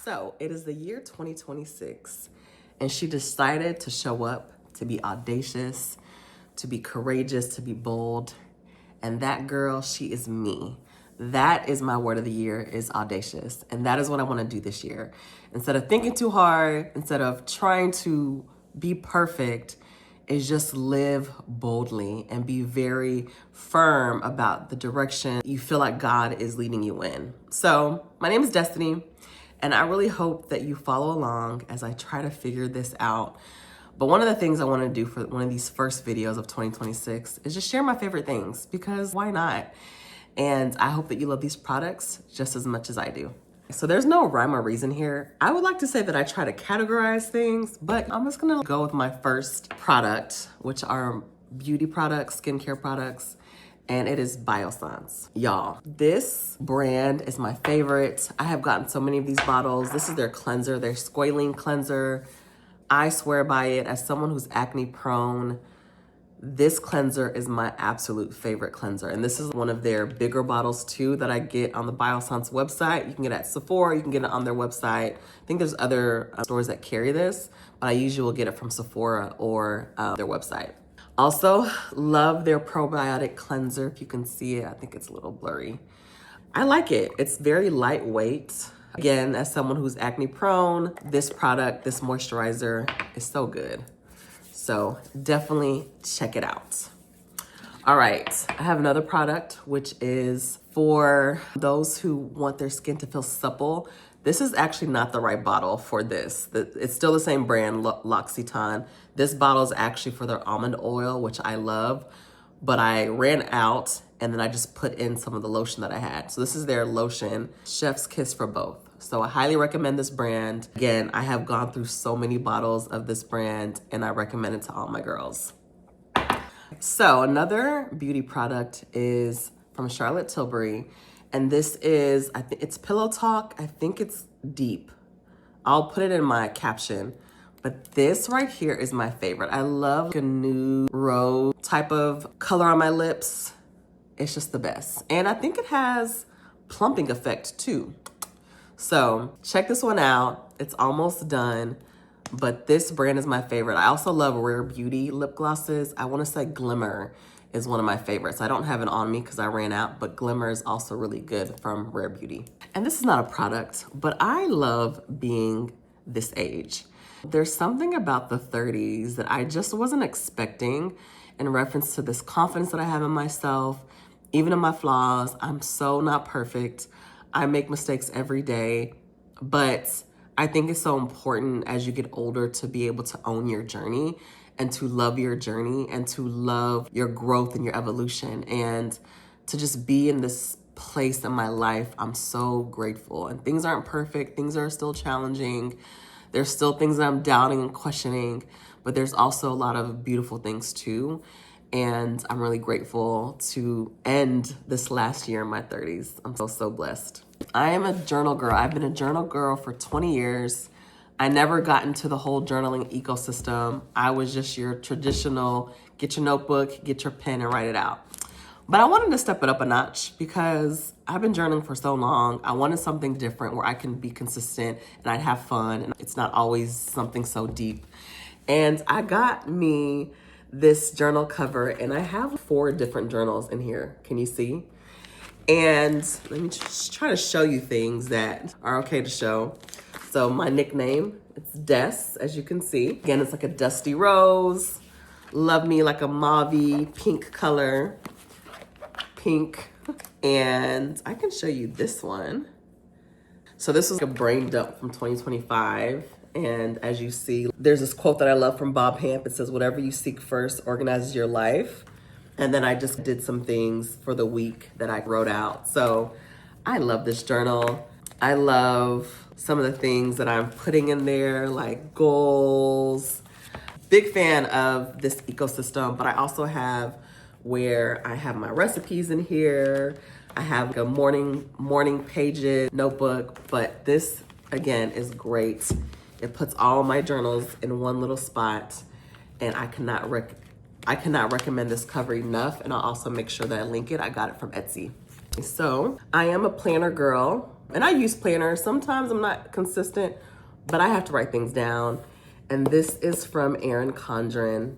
So it is the year 2026, and she decided to show up, to be audacious, to be courageous, to be bold. And that girl, she is me. That is my word of the year, is audacious. And that is what I want to do this year. Instead of thinking too hard, instead of trying to be perfect, is just live boldly and be very firm about the direction you feel like God is leading you in. So my name is Destiny, and I really hope that you follow along as I try to figure this out. But one of the things I want to do for one of these first videos of 2026 is just share my favorite things, because why not? And I hope that you love these products just as much as I do. So there's no rhyme or reason here. I would like to say that I try to categorize things, but I'm just gonna go with my first product, which are beauty products, skincare products, and it is Biossance. Y'all, this brand is my favorite. I have gotten so many of these bottles. This is their cleanser, their squalene cleanser. I swear by it. As someone who's acne prone, this cleanser is my absolute favorite cleanser. And this is one of their bigger bottles too that I get on the Biossance website. You can get it at Sephora, you can get it on their website. I think there's other stores that carry this, but I usually will get it from Sephora or their website. Also, love their probiotic cleanser. If you can see it, I think it's a little blurry. I like it. It's very lightweight. Again, as someone who's acne prone, this product, this moisturizer is so good. So definitely check it out. All right, I have another product, which is for those who want their skin to feel supple. This is actually not the right bottle for this. It's still the same brand, L'Occitane. This bottle is actually for their almond oil, which I love, but I ran out and then I just put in some of the lotion that I had. So this is their lotion, Chef's Kiss for both. So I highly recommend this brand. Again, I have gone through so many bottles of this brand and I recommend it to all my girls. So another beauty product is from Charlotte Tilbury. And this is, I think it's Pillow Talk. I think it's deep. I'll put it in my caption. But this right here is my favorite. I love a nude rose type of color on my lips. It's just the best. And I think it has plumping effect too. So check this one out. It's almost done, but this brand is my favorite. I also love Rare Beauty lip glosses. I want to say Glimmer is one of my favorites. I don't have it on me because I ran out, but Glimmer is also really good from Rare Beauty. And this is not a product, but I love being this age. There's something about the 30s that I just wasn't expecting in reference to this confidence that I have in myself, even in my flaws. I'm so not perfect. I make mistakes every day, but I think it's so important as you get older to be able to own your journey and to love your journey and to love your growth and your evolution and to just be in this place in my life. I'm so grateful, and things aren't perfect. Things are still challenging. There's still things that I'm doubting and questioning, but there's also a lot of beautiful things too. And I'm really grateful to end this last year in my 30s. I'm so blessed. I am a journal girl. I've been a journal girl for 20 years. I never got into the whole journaling ecosystem. I was just your traditional, get your notebook, get your pen and write it out. But I wanted to step it up a notch because I've been journaling for so long. I wanted something different where I can be consistent and I'd have fun and it's not always something so deep. And I got me this journal cover, and I have 4 different journals in here. Can you see? And let me just try to show you things that are okay to show. So my nickname, it's Des, as you can see. Again, it's like a dusty rose. Love me like a mauve pink color. Pink. And I can show you this one. So this was a brain dump from 2025. And as you see, there's this quote that I love from Bob Hamp. It says, whatever you seek first organizes your life. And then I just did some things for the week that I wrote out. So I love this journal. I love some of the things that I'm putting in there, like goals. Big fan of this ecosystem, but I also have where I have my recipes in here. I have a morning pages notebook, but this again is great. It puts all my journals in one little spot, and I cannot recommend this cover enough, and I'll also make sure that I link it. I got it from Etsy. So I am a planner girl. And I use planners. Sometimes I'm not consistent, but I have to write things down. And this is from Erin Condren.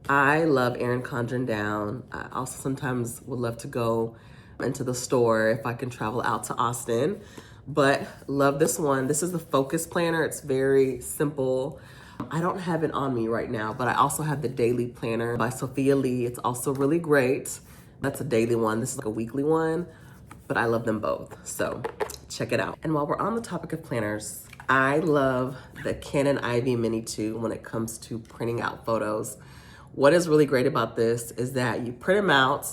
I love Erin Condren down. I also sometimes would love to go into the store if I can travel out to Austin, but love this one. This is the Focus Planner. It's very simple. I don't have it on me right now, but I also have the Daily Planner by Sophia Lee. It's also really great. That's a daily one. This is like a weekly one, but I love them both. So check it out. And while we're on the topic of planners, I love the Canon IV Mini 2 when it comes to printing out photos. What is really great about this is that you print them out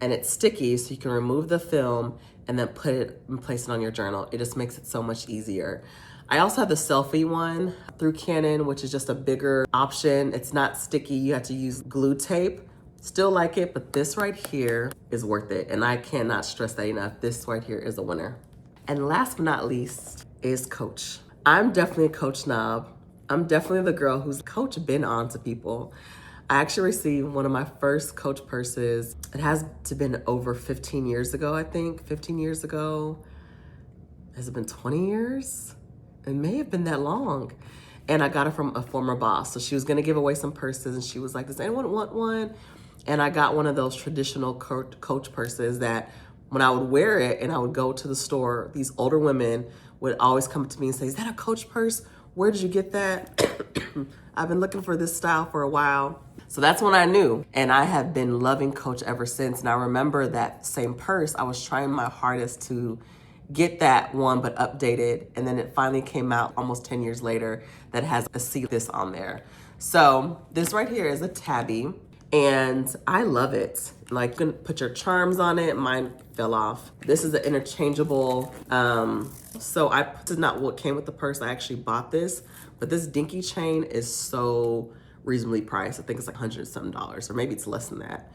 and it's sticky, so you can remove the film and then put it and place it on your journal. It just makes it so much easier. I also have the Selphy one through Canon, which is just a bigger option. It's not sticky, you have to use glue tape. Still like it, but this right here is worth it. And I cannot stress that enough. This right here is a winner. And last but not least is Coach. I'm definitely a Coach snob. I'm definitely the girl who's Coach been on to people. I actually received one of my first Coach purses. It has to been over 15 years ago, I think. 15 years ago. Has it been 20 years? It may have been that long. And I got it from a former boss. So she was gonna give away some purses and she was like, does anyone want one? And I got one of those traditional Coach purses that when I would wear it and I would go to the store, these older women would always come to me and say, is that a Coach purse? Where did you get that? I've been looking for this style for a while. So that's when I knew. And I have been loving Coach ever since. And I remember that same purse, I was trying my hardest to get that one, but updated. And then it finally came out almost 10 years later that has a see this on there. So this right here is a tabby and I love it. Like you can put your charms on it. Mine fell off. This is an interchangeable. So this is not what came with the purse. I actually bought this, but this dinky chain is so reasonably priced. I think it's like $100 something, or maybe it's less than that.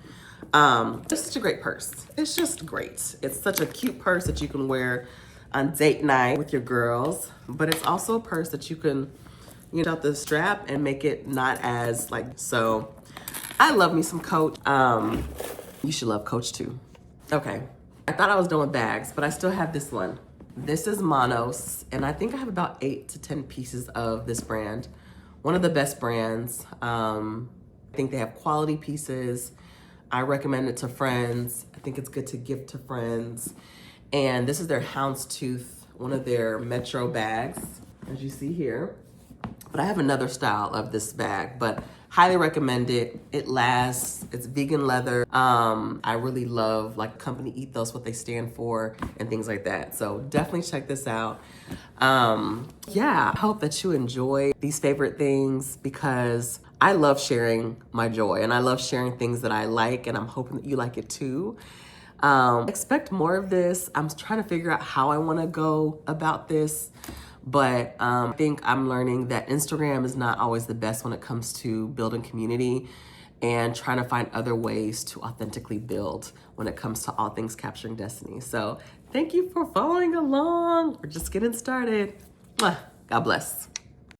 It's such a great purse. It's just great. It's such a cute purse that you can wear on date night with your girls, but it's also a purse that you can, you know, out the strap and make it not as like, so I love me some Coach. You should love Coach too. Okay, I thought I was done with bags, but I still have this one. This is Monos, and I think I have about 8 to 10 pieces of this brand. One of the best brands. I think they have quality pieces. I recommend it to friends. I think it's good to give to friends. And this is their Houndstooth, one of their Metro bags, as you see here. But I have another style of this bag, but highly recommend it. It lasts, it's vegan leather. I really love like company ethos, what they stand for and things like that. So definitely check this out. Yeah, I hope that you enjoy these favorite things because I love sharing my joy and I love sharing things that I like and I'm hoping that you like it too. Expect more of this. I'm trying to figure out how I want to go about this. But I think I'm learning that Instagram is not always the best when it comes to building community and trying to find other ways to authentically build when it comes to all things capturing destiny. So thank you for following along. We're just getting started. Mwah. God bless.